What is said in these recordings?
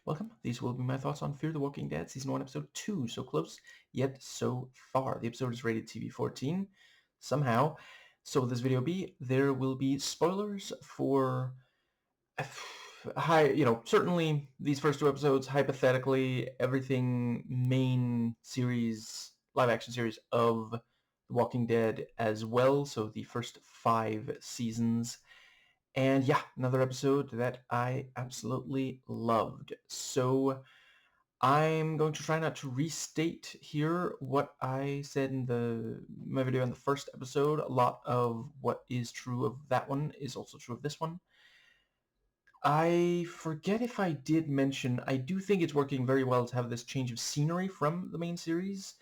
Welcome. These will be my thoughts on Fear the Walking Dead Season 1, Episode 2. So close, yet so far. The episode is rated TV-14, somehow. So will this video be? There will be spoilers for... certainly these first two episodes, hypothetically, everything main series, live-action series of The Walking Dead as well. So the first 5 seasons. And yeah, another episode that I absolutely loved. So I'm going to try not to restate here what I said in my video in the first episode. A lot of what is true of that one is also true of this one. I forget if I did mention, I do think it's working very well to have this change of scenery from the main series.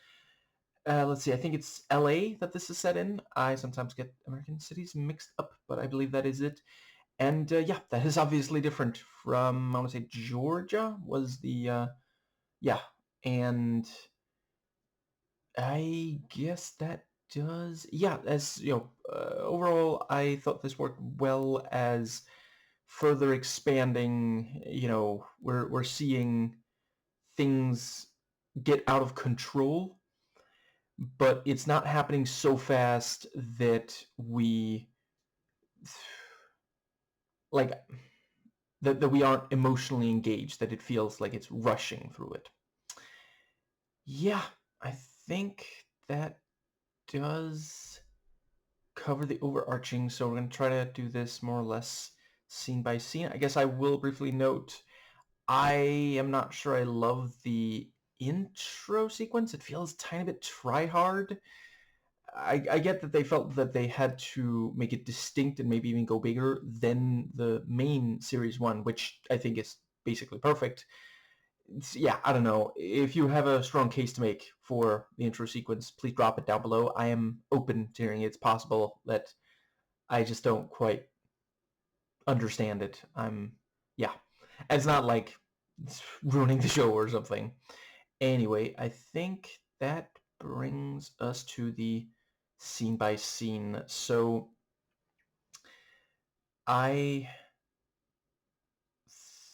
Let's see, I think it's LA that this is set in. I sometimes get American cities mixed up, but I believe that is it. And yeah, that is obviously different from, I want to say, Georgia was the, yeah. And I guess that does, yeah, as, overall, I thought this worked well as further expanding, we're seeing things get out of control, but it's not happening so fast that like, that we aren't emotionally engaged, that it feels like it's rushing through it. Yeah, I think that does cover the overarching, so we're going to try to do this more or less scene by scene. I guess I will briefly note, I am not sure I love the intro sequence. It feels a tiny bit try-hard. I get that they felt that they had to make it distinct and maybe even go bigger than the main series one, which I think is basically perfect. Yeah, I don't know. If you have a strong case to make for the intro sequence, please drop it down below. I am open to hearing it. It's possible that I just don't quite understand it. Yeah. It's not like it's ruining the show or something. Anyway, I think that brings us to the scene by scene. So I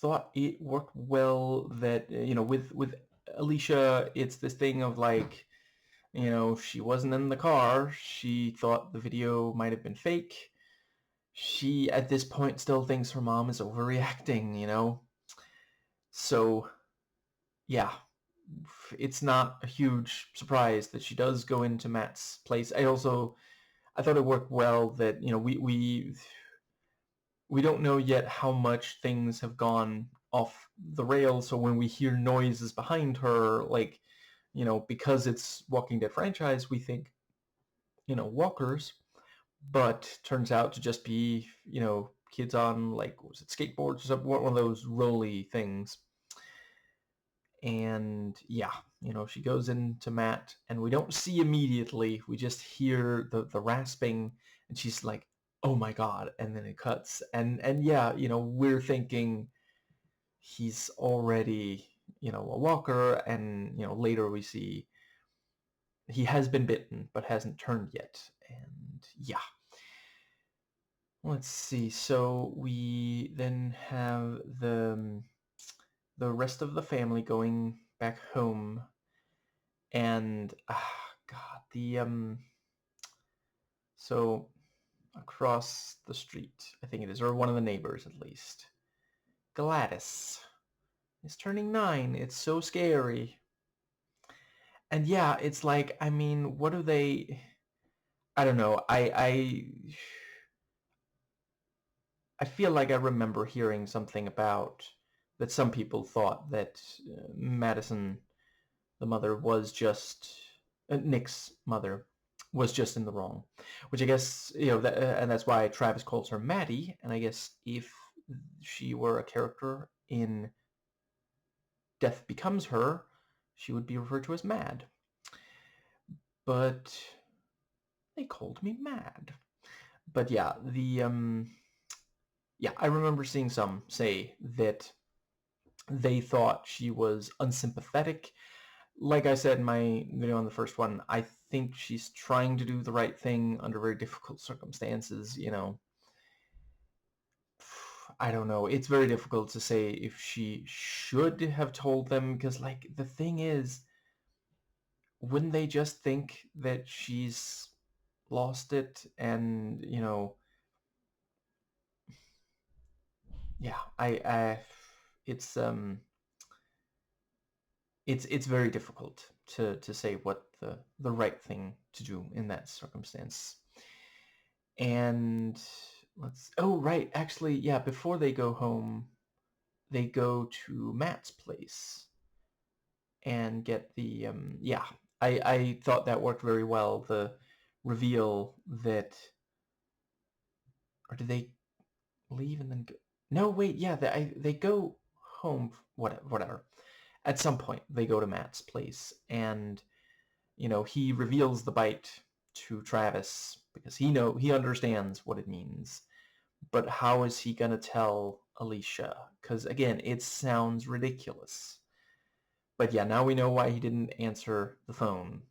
thought it worked well that, with Alicia, it's this thing of like, she wasn't in the car. She thought the video might have been fake. She, at this point, still thinks her mom is overreacting. So, yeah, it's not a huge surprise that she does go into Matt's place. I thought it worked well that, we don't know yet how much things have gone off the rails, so when we hear noises behind her, like, because it's Walking Dead franchise, we think, walkers, but turns out to just be, kids on, like, what was it, skateboards or something, one of those rolly things. And yeah, she goes into Matt, and we don't see immediately, we just hear the rasping, and she's like, oh my god, and then it cuts, and yeah, we're thinking he's already, a walker, and, later we see he has been bitten, but hasn't turned yet, and yeah. Let's see, so we then have the rest of the family going back home, and god, so across the street, I think it is, or one of the neighbors at least, Gladys is turning 9. It's so scary. And yeah, it's like, I mean, what do they, I don't know, I feel like I remember hearing something about that some people thought that Madison, the mother, was just Nick's mother, was just in the wrong, which I guess, and that's why Travis calls her Maddie. And I guess if she were a character in Death Becomes Her, she would be referred to as Mad. But they called me Mad. But yeah, yeah, I remember seeing some say that they thought she was unsympathetic. Like I said in my video on the first one, I think she's trying to do the right thing under very difficult circumstances, I don't know. It's very difficult to say if she should have told them, because, like, the thing is, wouldn't they just think that she's lost it? And, yeah, it's it's very difficult to say what the right thing to do in that circumstance. And oh, right, actually, yeah, before they go home, they go to Matt's place and get the yeah. I thought that worked very well. The reveal that, or do they leave and then go? No, wait, yeah, they go home. Whatever. At some point, they go to Matt's place, and he reveals the bite to Travis because he understands what it means. But how is he gonna tell Alicia? Because again, it sounds ridiculous. But yeah, now we know why he didn't answer the phone.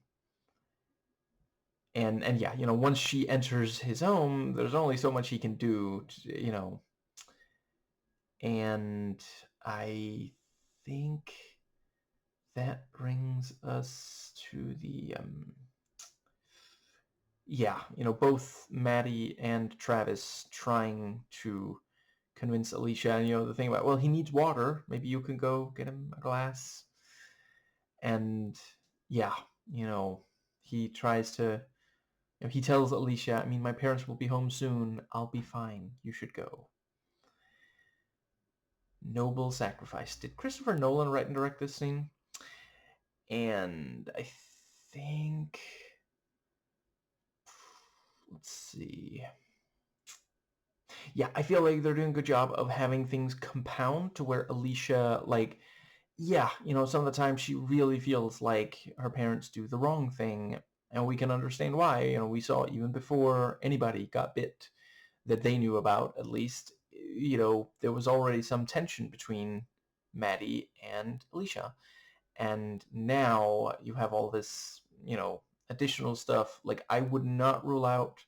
And yeah, once she enters his home, there's only so much he can do, and I think that brings us to the yeah, both Maddie and Travis trying to convince Alicia, and the thing about, well, he needs water, maybe you can go get him a glass. And yeah, he tries to, he tells Alicia, I mean, my parents will be home soon, I'll be fine, you should go. Noble sacrifice. Did Christopher Nolan write and direct this scene? And I think, let's see. Yeah, I feel like they're doing a good job of having things compound to where Alicia, like, yeah, some of the time she really feels like her parents do the wrong thing, and we can understand why. We saw even before anybody got bit that they knew about, at least, there was already some tension between Maddie and Alicia. And now you have all this, additional stuff. Like, I would not rule out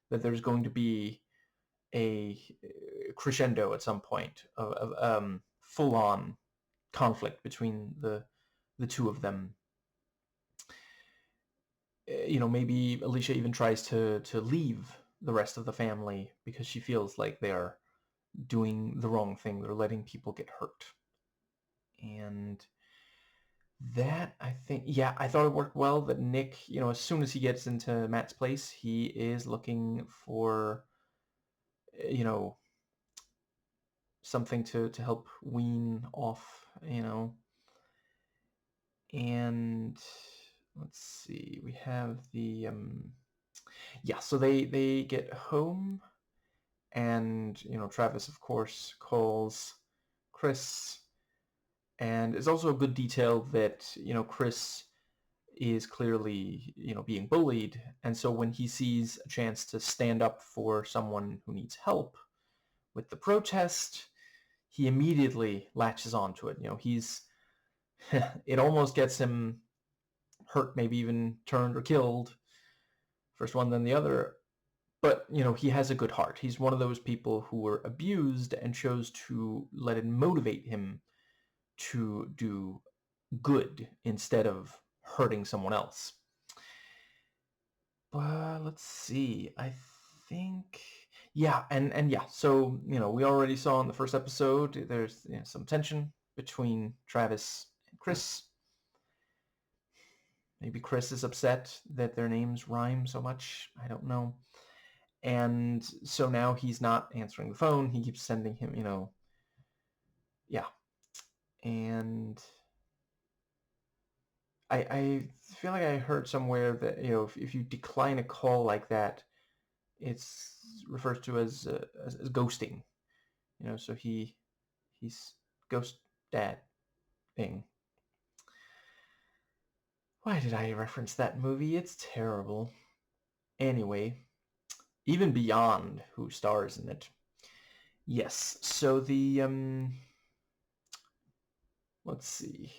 that there's going to be a crescendo at some point of full-on conflict between the two of them. Maybe Alicia even tries to leave the rest of the family because she feels like they are doing the wrong thing. They're letting people get hurt. And that, I think, yeah, I thought it worked well that Nick, as soon as he gets into Matt's place, he is looking for, something to help wean off, and let's see, we have the yeah, so they get home, and Travis, of course, calls Chris, and it's also a good detail that Chris is clearly being bullied, and so when he sees a chance to stand up for someone who needs help with the protest, he immediately latches onto it. He's it almost gets him hurt, maybe even turned or killed, first one then the other. But he has a good heart. He's one of those people who were abused and chose to let it motivate him to do good instead of hurting someone else. But let's see, I think, yeah, and yeah, so we already saw in the first episode there's some tension between Travis and Chris. Maybe Chris is upset that their names rhyme so much, I don't know. And so now he's not answering the phone, he keeps sending him, yeah. And I feel like I heard somewhere that if you decline a call like that, it's refers to as ghosting. So he's ghost dad thing. Why did I reference that movie? It's terrible. Anyway, even beyond who stars in it. Yes, so the let's see.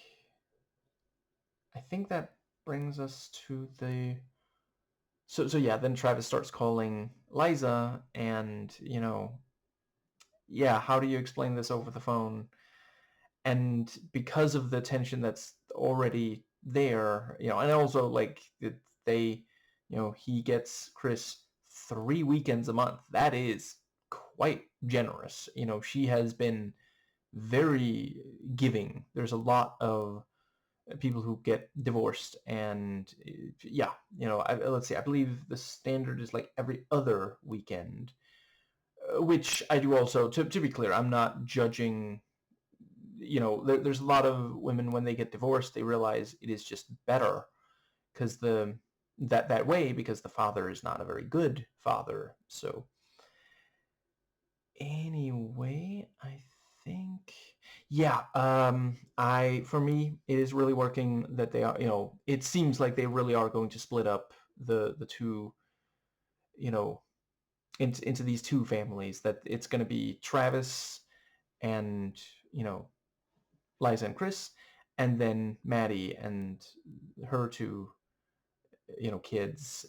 I think that brings us to the so yeah, then Travis starts calling Liza, and yeah, how do you explain this over the phone? And because of the tension that's already there, and also like they, he gets Chris 3 weekends a month. That is quite generous. She has been very giving. There's a lot of people who get divorced, and yeah, let's see, I believe the standard is like every other weekend, which I do also. To be clear, I'm not judging. There's a lot of women when they get divorced, they realize it is just better because that way, because the father is not a very good father. So anyway, I think, yeah, for me it is really working that they are, it seems like they really are going to split up the two, you know into these two families, that it's going to be Travis and, you know Liza and Chris, and then Maddie and her two, kids.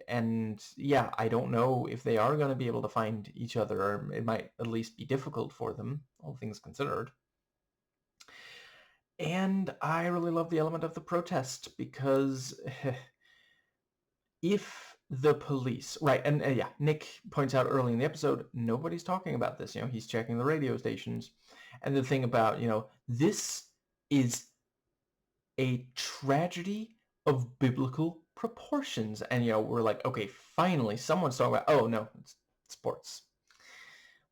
And yeah, I don't know if they are going to be able to find each other, or it might at least be difficult for them, all things considered. And I really love the element of the protest, because if the police, right, and yeah, Nick points out early in the episode, nobody's talking about this. He's checking the radio stations. And the thing about, this is a tragedy of biblical proportions. And, we're like, okay, finally, someone's talking about, oh, no, it's sports.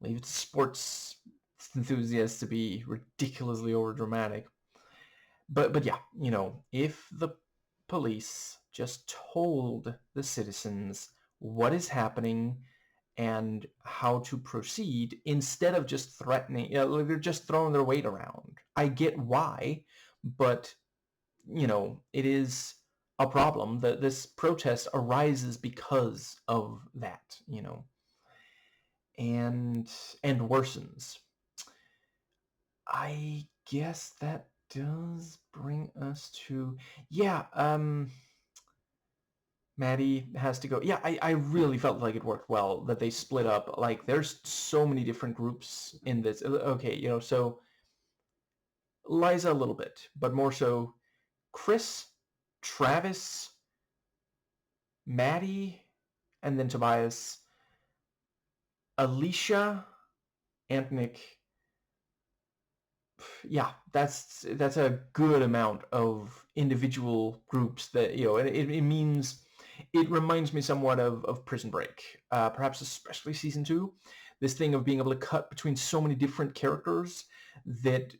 Leave it to sports enthusiasts to be ridiculously overdramatic. But yeah, if the police just told the citizens what is happening and how to proceed, instead of just threatening, they're just throwing their weight around. I get why, but it is a problem that this protest arises because of that, and worsens. I guess that does bring us to, yeah, Maddie has to go. Yeah, I really felt like it worked well that they split up. Like, there's so many different groups in this. Okay, so Liza a little bit, but more so Chris, Travis, Maddie, and then Tobias, Alicia, and Nick. Yeah, that's a good amount of individual groups that, it means, it reminds me somewhat of Prison Break, perhaps especially season 2. This thing of being able to cut between so many different characters that,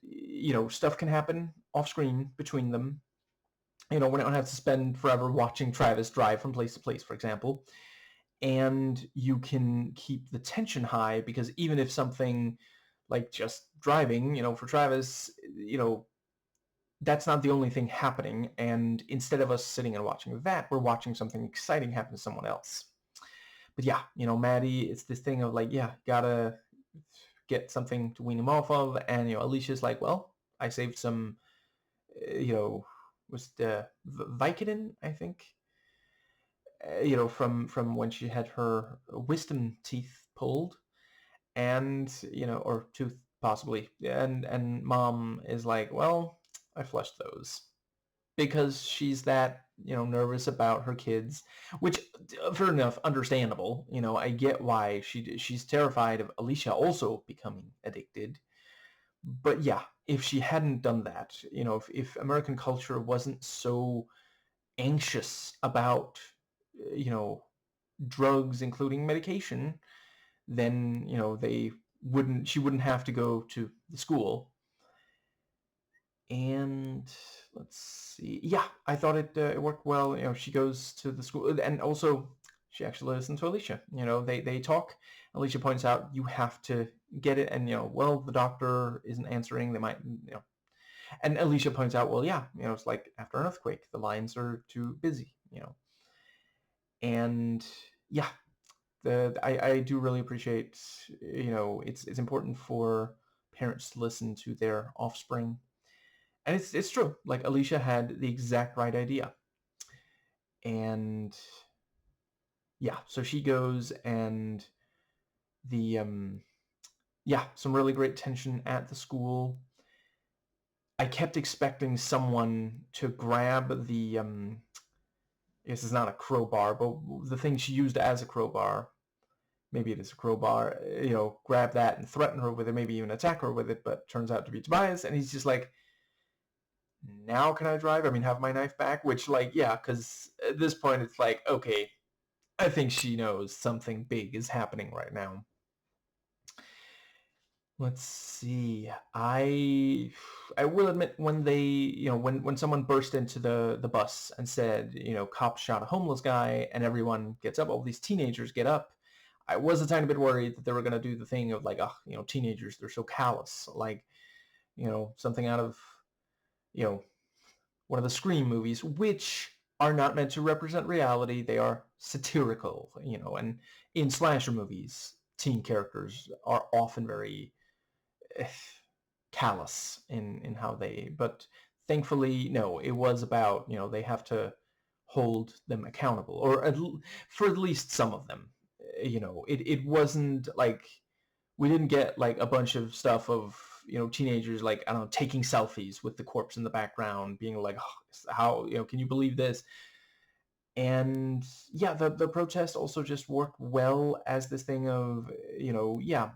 stuff can happen off screen between them. We don't have to spend forever watching Travis drive from place to place, for example. And you can keep the tension high, because even if something like just driving, for Travis, that's not the only thing happening. And instead of us sitting and watching that, we're watching something exciting happen to someone else. But yeah, Maddie, it's this thing of like, yeah, gotta get something to wean him off of. And, Alicia's like, well, I saved some, was the Vicodin, I think, from when she had her wisdom teeth pulled, and, or tooth possibly, and Mom is like, well, I flushed those, because she's that, nervous about her kids, which, fair enough, understandable. I get why she's terrified of Alicia also becoming addicted. But yeah, if she hadn't done that, if American culture wasn't so anxious about, you know, drugs, including medication, then, she wouldn't have to go to the school. And let's see. Yeah, I thought it worked well. She goes to the school, and also she actually listens to Alicia. They talk. Alicia points out, you have to get it, and, well, the doctor isn't answering. They might, and Alicia points out, well, yeah, it's like after an earthquake, the lines are too busy, and yeah, I do really appreciate, it's important for parents to listen to their offspring. And it's true. Like, Alicia had the exact right idea. And yeah, so she goes, and the yeah, some really great tension at the school. I kept expecting someone to grab the, I guess it's not a crowbar, but the thing she used as a crowbar, maybe it is a crowbar, grab that and threaten her with it, maybe even attack her with it, but turns out to be Tobias, and he's just like, now can I drive? I mean, have my knife back? Which, like, yeah, because at this point it's like, okay, I think she knows something big is happening right now. Let's see. I will admit when they, when someone burst into the bus and said, cops shot a homeless guy and everyone gets up, all these teenagers get up, I was a tiny bit worried that they were going to do the thing of like, oh, teenagers, they're so callous, like, something out of, you know, one of the Scream movies, which are not meant to represent reality. They are satirical, and in slasher movies, teen characters are often very callous in how they, but thankfully, no, it was about, they have to hold them accountable, or for at least some of them. It wasn't like we didn't get like a bunch of stuff of teenagers, like, I don't know, taking selfies with the corpse in the background, being like, oh, how, can you believe this? And yeah, the protest also just worked well as this thing of, yeah,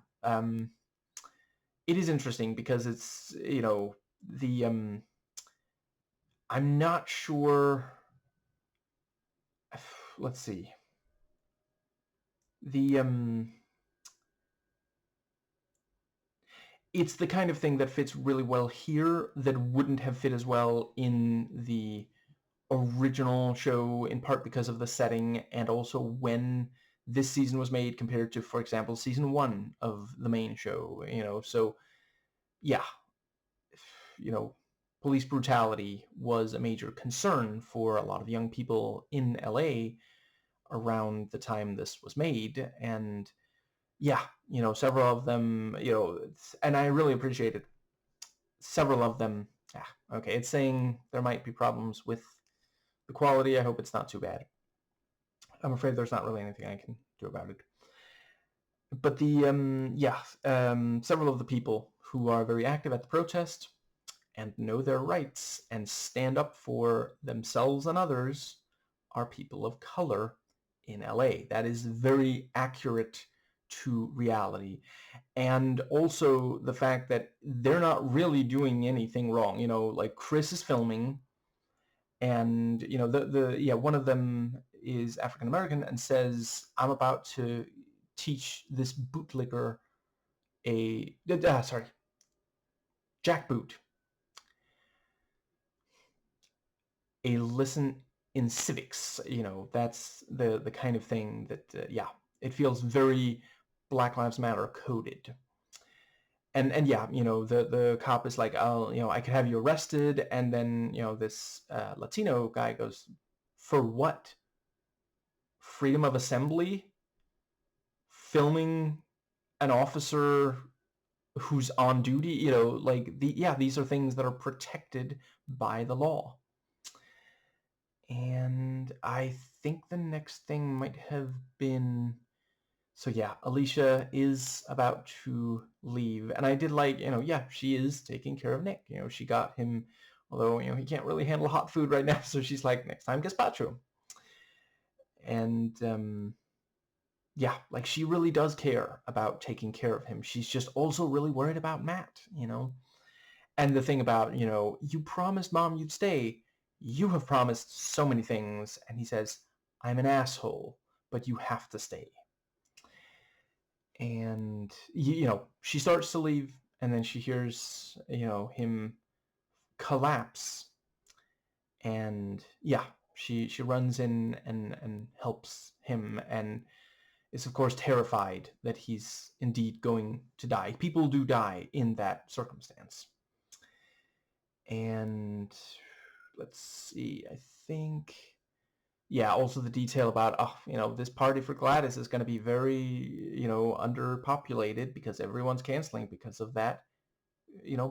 it is interesting because it's, the I'm not sure. Let's see. The it's the kind of thing that fits really well here that wouldn't have fit as well in the original show, in part because of the setting and also when this season was made compared to, for example, season 1 of the main show, so yeah, you know, police brutality was a major concern for a lot of young people in LA around the time this was made. And yeah, several of them, and I really appreciated several of them. Yeah, okay, it's saying there might be problems with the quality. I hope it's not too bad. I'm afraid there's not really anything I can do about it. But the, yeah, several of the people who are very active at the protest and know their rights and stand up for themselves and others are people of color in LA. That is very accurate to reality. And also the fact that they're not really doing anything wrong. Like Chris is filming, and one of them is African American and says, I'm about to teach this bootlicker jackboot a lesson in civics. That's the kind of thing that, yeah, it feels very Black Lives Matter coded. And yeah, the cop is like, oh, I could have you arrested. And then, this Latino guy goes, for what? Freedom of assembly? Filming an officer who's on duty? Like, these are things that are protected by the law. And I think the next thing might have been, so yeah, Alicia is about to leave. And I did like, yeah, she is taking care of Nick. She got him, although, he can't really handle hot food right now. So she's like, next time, gazpacho. And yeah, like, she really does care about taking care of him. She's just also really worried about Matt. And the thing about, you promised Mom you'd stay. You have promised so many things. And he says, I'm an asshole, but you have to stay. And, she starts to leave, and then she hears, him collapse. And yeah, she runs in and helps him, and is of course terrified that he's indeed going to die. People do die in that circumstance. And let's see, I think, yeah, also the detail about, this party for Gladys is going to be very, underpopulated because everyone's canceling because of that,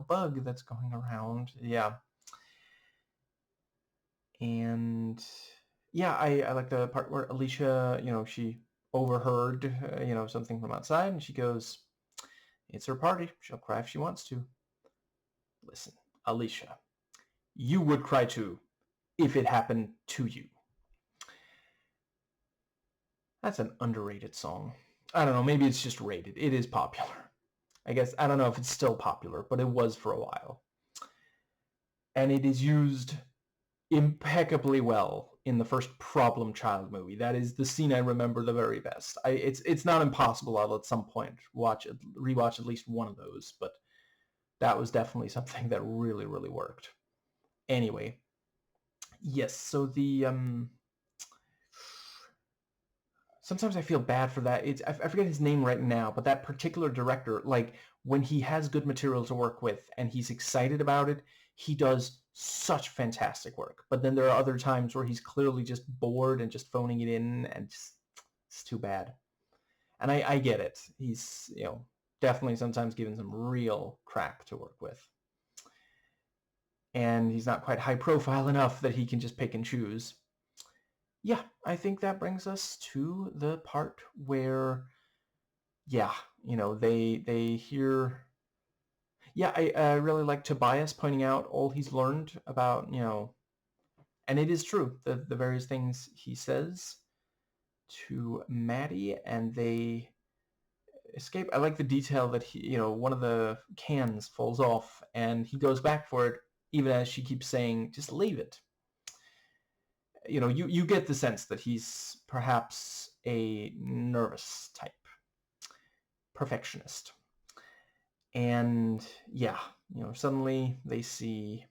bug that's going around. Yeah. And yeah, I like the part where Alicia, she overheard, something from outside, and she goes, It's her party. She'll cry if she wants to. Listen, Alicia, you would cry too if it happened to you. That's an underrated song. I don't know, maybe it's just rated. It is popular. I guess, I don't know if it's still popular, but it was for a while. And it is used impeccably well in the first Problem Child movie. That is the scene I remember the very best. It's not impossible. I'll at some point rewatch at least one of those, but that was definitely something that really, really worked. Anyway, yes. So the sometimes I feel bad for that. I forget his name right now, but that particular director, like when he has good material to work with and he's excited about it, he does such fantastic work. But then there are other times where he's clearly just bored and just phoning it in, and it's too bad. And I get it. He's, definitely sometimes given some real crap to work with. And he's not quite high profile enough that he can just pick and choose. Yeah, I think that brings us to the part where, yeah, they hear. Yeah, I really like Tobias pointing out all he's learned about, and it is true, the various things he says to Maddie, and they escape. I like the detail that one of the cans falls off, and he goes back for it, even as she keeps saying, just leave it. You get the sense that he's perhaps a nervous type, perfectionist. And yeah, suddenly they see.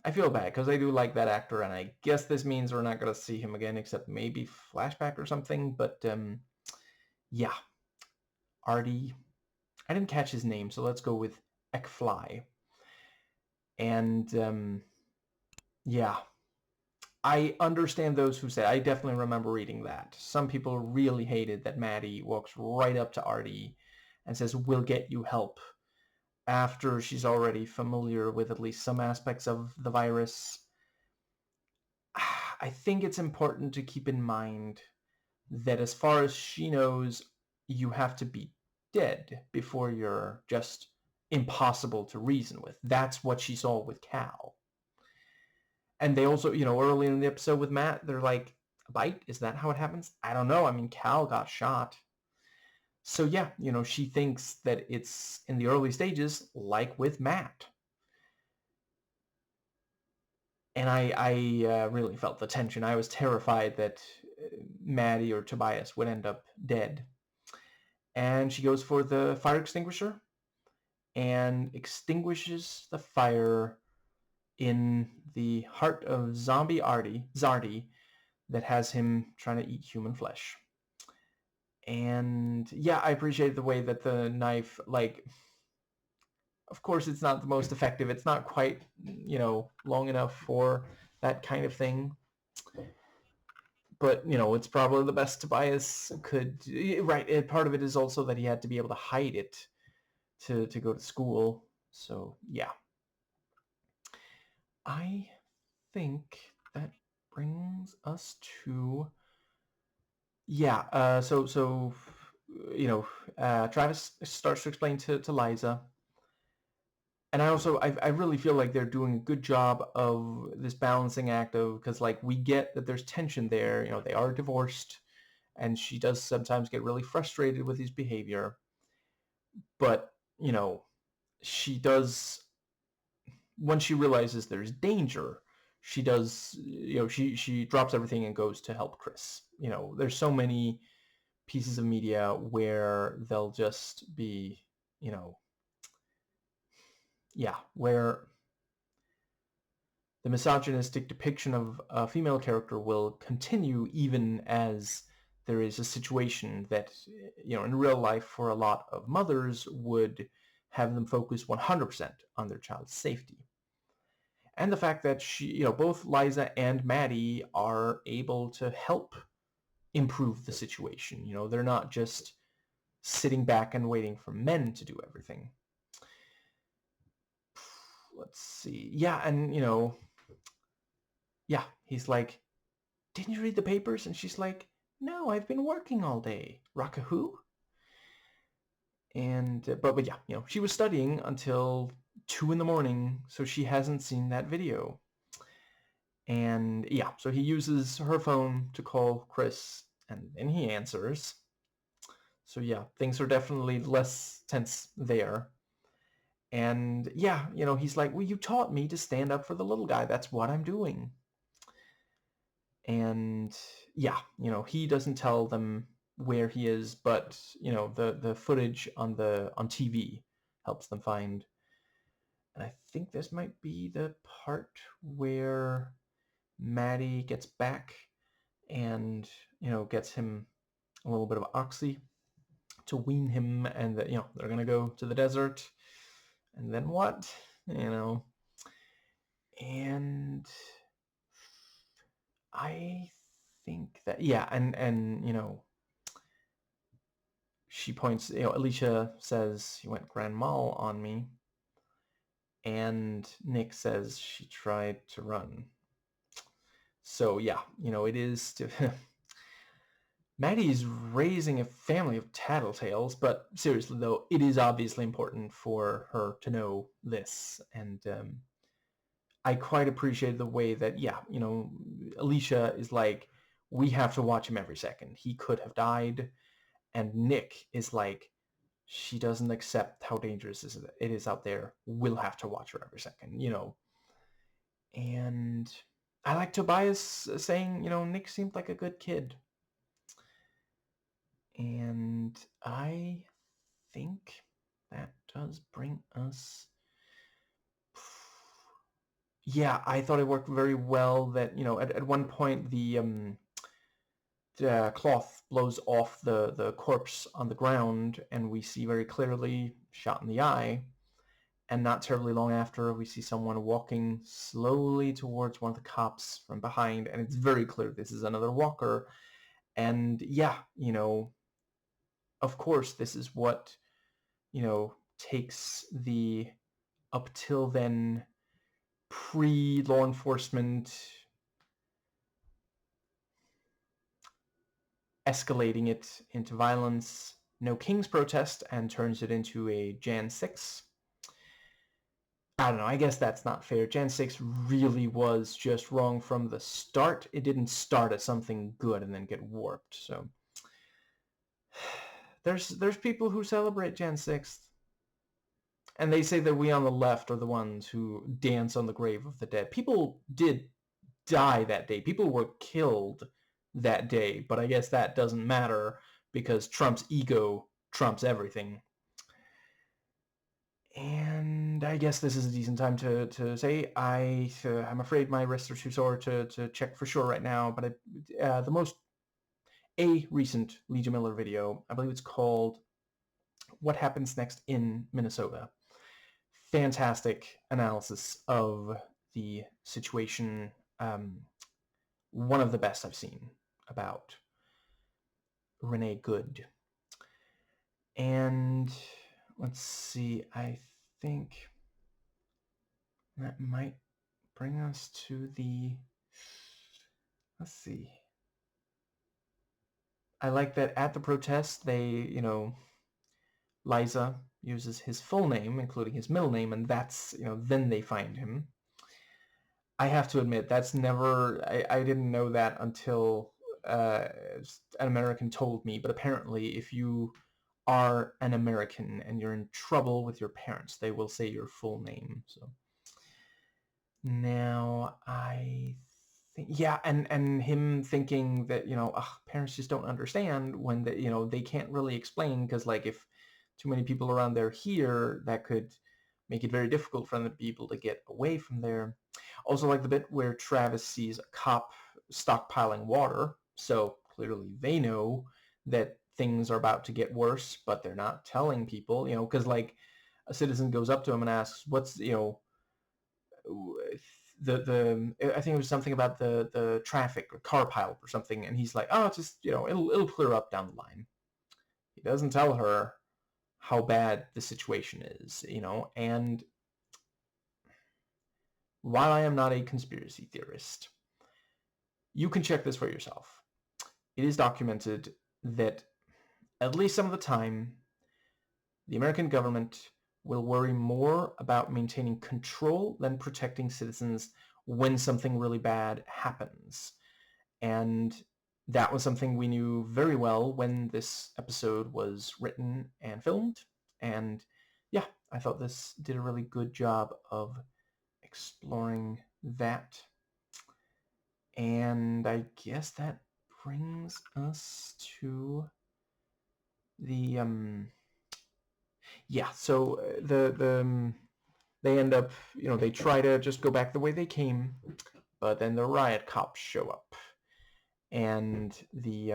I feel bad because I do like that actor, and I guess this means we're not going to see him again, except maybe flashback or something. But yeah, Artie. I didn't catch his name, so let's go with Ekfly. And yeah, I understand those who say, I definitely remember reading that. Some people really hated that Maddie walks right up to Artie and says, we'll get you help, after she's already familiar with at least some aspects of the virus. I think it's important to keep in mind that as far as she knows, you have to be dead before you're just impossible to reason with. That's what she saw with Cal. And they also, early in the episode with Matt, they're like, a bite? Is that how it happens? I don't know. I mean, Cal got shot. So yeah, she thinks that it's in the early stages, like with Matt. And I really felt the tension. I was terrified that Maddie or Tobias would end up dead. And she goes for the fire extinguisher and extinguishes the fire in the heart of zombie Zardy, that has him trying to eat human flesh. And yeah, I appreciate the way that the knife, of course it's not the most effective. It's not quite, long enough for that kind of thing. But, it's probably the best Tobias could. Right, and part of it is also that he had to be able to hide it to go to school. So, yeah. I think that brings us to... Yeah, so Travis starts to explain to Liza. And I really feel like they're doing a good job of this balancing act of, because we get that there's tension there. They are divorced, and she does sometimes get really frustrated with his behavior. But, she does, when she realizes there's danger, she does, she drops everything and goes to help Chris. There's so many pieces of media where they'll just be, where the misogynistic depiction of a female character will continue even as there is a situation that, in real life for a lot of mothers would have them focus 100% on their child's safety. And the fact that both Liza and Maddie are able to help improve the situation. They're not just sitting back and waiting for men to do everything. Let's see. Yeah, and, he's like, didn't you read the papers? And she's like, no, I've been working all day. Rock-a-who? And but yeah, she was studying until 2 in the morning, so she hasn't seen that video. And yeah, so he uses her phone to call Chris, and then he answers. So yeah, things are definitely less tense there. And yeah, he's like, well, you taught me to stand up for the little guy. That's what I'm doing. And yeah, he doesn't tell them where he is, but the footage on TV helps them find. And I think this might be the part where Maddie gets back and gets him a little bit of oxy to wean him, and that they're gonna go to the desert, and then what, and I think that, yeah, and she points, Alicia says he went grand mal on me, and Nick says she tried to run. So yeah, it is Maddie's raising a family of tattletales, but seriously though, it is obviously important for her to know this, and I quite appreciate the way that, yeah, Alicia is like, we have to watch him every second. He could have died. And Nick is like, she doesn't accept how dangerous it is out there. We'll have to watch her every second, And I like Tobias saying, Nick seemed like a good kid. And I think that does bring us... Yeah, I thought it worked very well that, at one point the cloth blows off the corpse on the ground, and we see very clearly, shot in the eye. And not terribly long after, we see someone walking slowly towards one of the cops from behind, and it's very clear this is another walker. And yeah, of course, this is what, takes the up till then pre-law enforcement escalating it into violence, no King's protest, and turns it into a Jan 6. I don't know, I guess that's not fair. Jan 6 really was just wrong from the start. It didn't start as something good and then get warped. So there's people who celebrate Jan 6th. And they say that we on the left are the ones who dance on the grave of the dead. People did die that day. People were killed that day, but I guess that doesn't matter because Trump's ego trumps everything. And I guess this is a decent time to say I'm afraid my wrists are too sore to check for sure right now, but the most recent Legion Miller video, I believe it's called What Happens Next in Minnesota. Fantastic analysis of the situation. One of the best I've seen about Renee Good. And let's see, I think that might bring us to let's see. I like that at the protest, they, Liza uses his full name, including his middle name, and that's, then they find him. I have to admit, that's never, I didn't know that until an American told me, but apparently if you are an American and you're in trouble with your parents, they will say your full name. So now I think, yeah, and him thinking that, parents just don't understand when they can't really explain, because like if too many people around there hear, that could make it very difficult for the people to get away from there. Also like the bit where Travis sees a cop stockpiling water, so clearly they know that things are about to get worse, but they're not telling people, because like a citizen goes up to him and asks, what's, the I think it was something about the traffic or car pileup or something, and he's like, oh, it's just, it'll clear up down the line. He doesn't tell her how bad the situation is, and while I am not a conspiracy theorist, you can check this for yourself. It is documented that at least some of the time, The American government will worry more about maintaining control than protecting citizens when something really bad happens. And that was something we knew very well when this episode was written and filmed. And yeah, I thought this did a really good job of exploring that. And I guess that brings us to the yeah. So they end up, they try to just go back the way they came, but then the riot cops show up, and the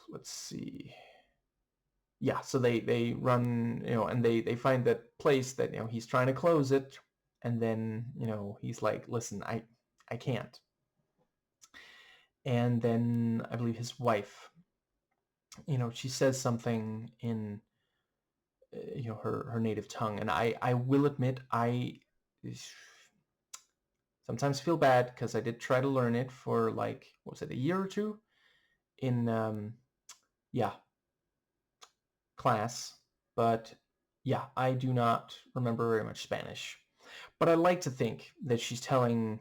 let's see. Yeah, so they run, and they find that place that, he's trying to close it, and then, he's like, listen, I can't. And then I believe his wife, she says something in her native tongue, and I will admit I sometimes feel bad because I did try to learn it for like, what was it, a year or two in yeah, class, but yeah, I do not remember very much Spanish. But I like to think that she's telling,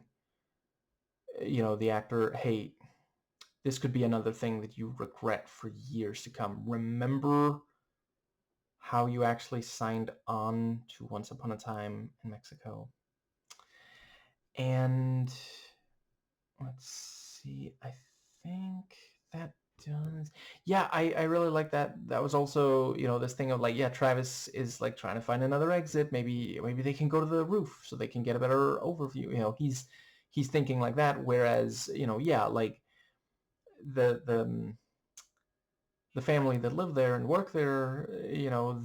the actor, hey, this could be another thing that you regret for years to come. Remember how you actually signed on to Once Upon a Time in Mexico. And let's see, I think that does. Yeah, I really like that. That was also, this thing of like, yeah, Travis is like trying to find another exit. Maybe they can go to the roof so they can get a better overview. He's thinking like that. Whereas, yeah, like the family that live there and work there,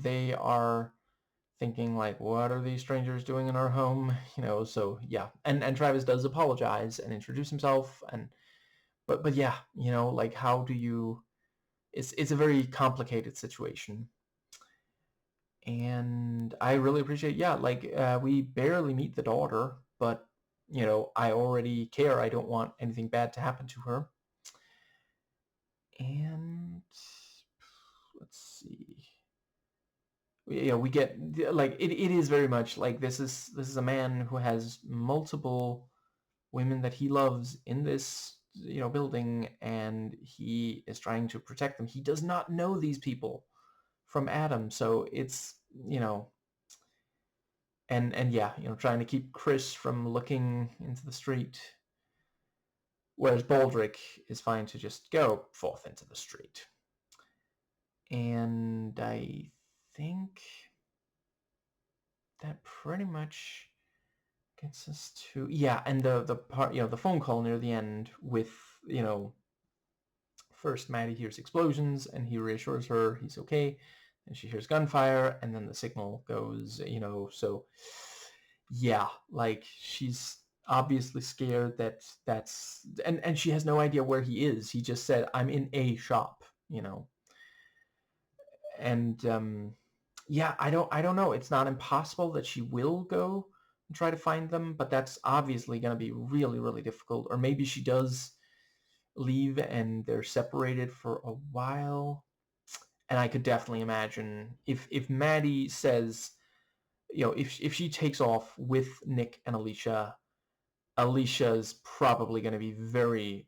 they are thinking like, what are these strangers doing in our home? So yeah. And Travis does apologize and introduce himself, and but yeah, like how do you, it's a very complicated situation. And I really appreciate, yeah, like we barely meet the daughter, but I already care. I don't want anything bad to happen to her. And let's see. We get like it is very much like this is a man who has multiple women that he loves in this building, and he is trying to protect them. He does not know these people from Adam, so it's and yeah, trying to keep Chris from looking into the street, whereas Baldric is fine to just go forth into the street. And I think that pretty much gets us to, yeah, and the part, the phone call near the end with, first Maddie hears explosions and he reassures her he's okay, and she hears gunfire, and then the signal goes, so yeah, like she's obviously scared that's and she has no idea where he is. He just said, I'm in a shop, and yeah, I don't know. It's not impossible that she will go and try to find them, but that's obviously going to be really, really difficult. Or maybe she does leave and they're separated for a while. And I could definitely imagine if Maddie says, if she takes off with Nick and Alicia's probably going to be very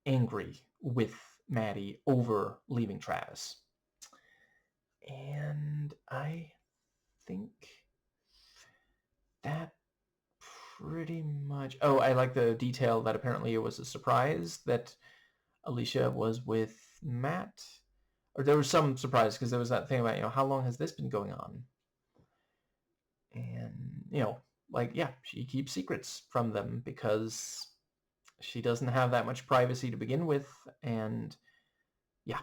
angry with Maddie over leaving Travis. And I think that pretty much. Oh, I like the detail that apparently it was a surprise that Alicia was with Matt. Or there was some surprise because there was that thing about, how long has this been going on? And, like, yeah, she keeps secrets from them because she doesn't have that much privacy to begin with. And, yeah.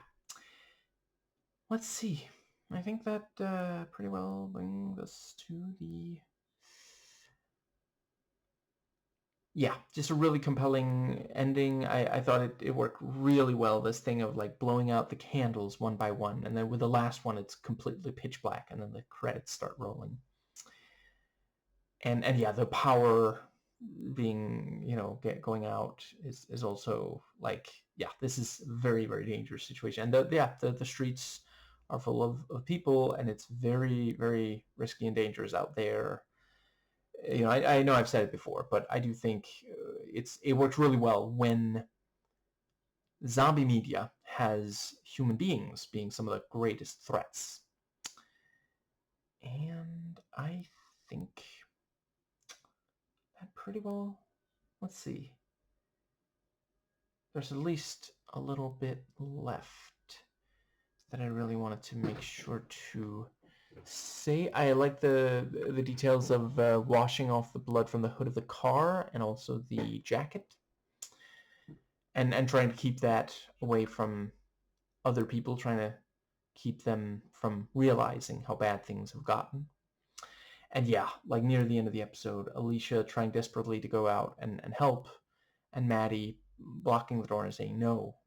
Let's see. I think that pretty well brings us to the... Yeah, just a really compelling ending. I thought it worked really well, this thing of like blowing out the candles one by one, and then with the last one it's completely pitch black, and then the credits start rolling. And yeah, the power being, going out is also like, yeah, this is a very, very dangerous situation. And the streets are full of people, and it's very, very risky and dangerous out there. I know I've said it before, but I do think it works really well when zombie media has human beings being some of the greatest threats. And I think that pretty well, let's see. There's at least a little bit left that I really wanted to make sure to say. I like the details of washing off the blood from the hood of the car and also the jacket, and trying to keep that away from other people, trying to keep them from realizing how bad things have gotten. And yeah, like near the end of the episode, Alicia trying desperately to go out and help, and Maddie blocking the door and saying no,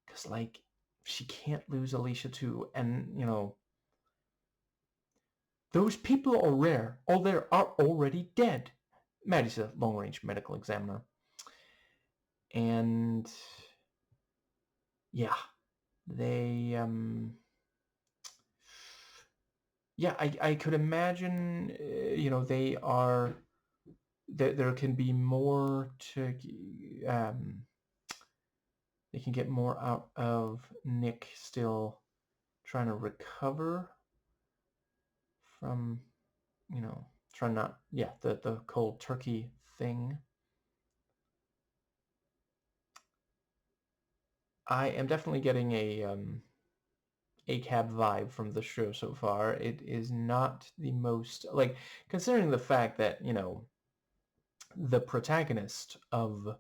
because like she can't lose Alicia too, and those people are rare. All there are already dead. Maddie's a long-range medical examiner. And yeah, they yeah, I could imagine they are there can be more to they can get more out of Nick still trying to recover from trying not the cold turkey thing. I am definitely getting a cab vibe from the show so far. It is not the most, like, considering the fact that the protagonist of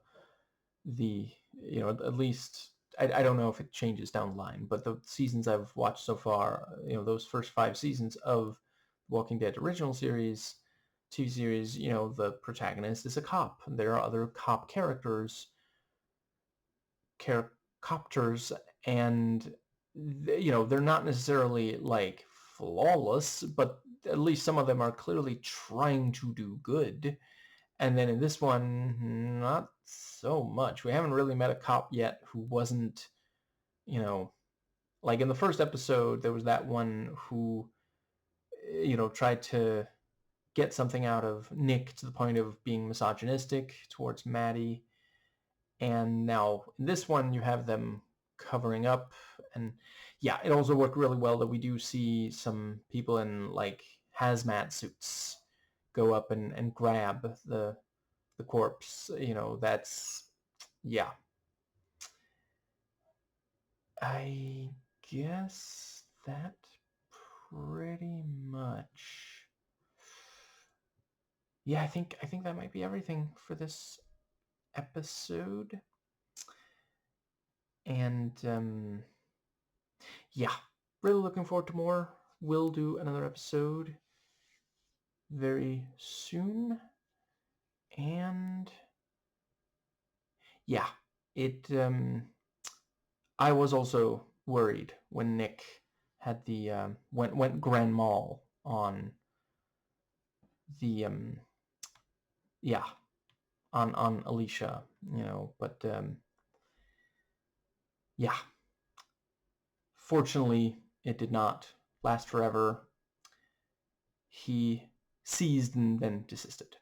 the at least I don't know if it changes down the line, but the seasons I've watched so far, those first 5 seasons of Walking Dead original series, TV series, the protagonist is a cop. There are other cop copters, and they're not necessarily like flawless, but at least some of them are clearly trying to do good. And then in this one, not so much. We haven't really met a cop yet who wasn't, like in the first episode, there was that one who, tried to get something out of Nick to the point of being misogynistic towards Maddie. And now in this one, you have them covering up. And yeah, it also worked really well that we do see some people in like hazmat suits go up and grab the corpse. That's, yeah. I guess that pretty much. Yeah, I think that might be everything for this episode. And yeah, really looking forward to more. We'll do another episode very soon. And yeah, it I was also worried when Nick had the went grand mal on the yeah, on Alicia, but yeah, fortunately it did not last forever. He seized and then desisted.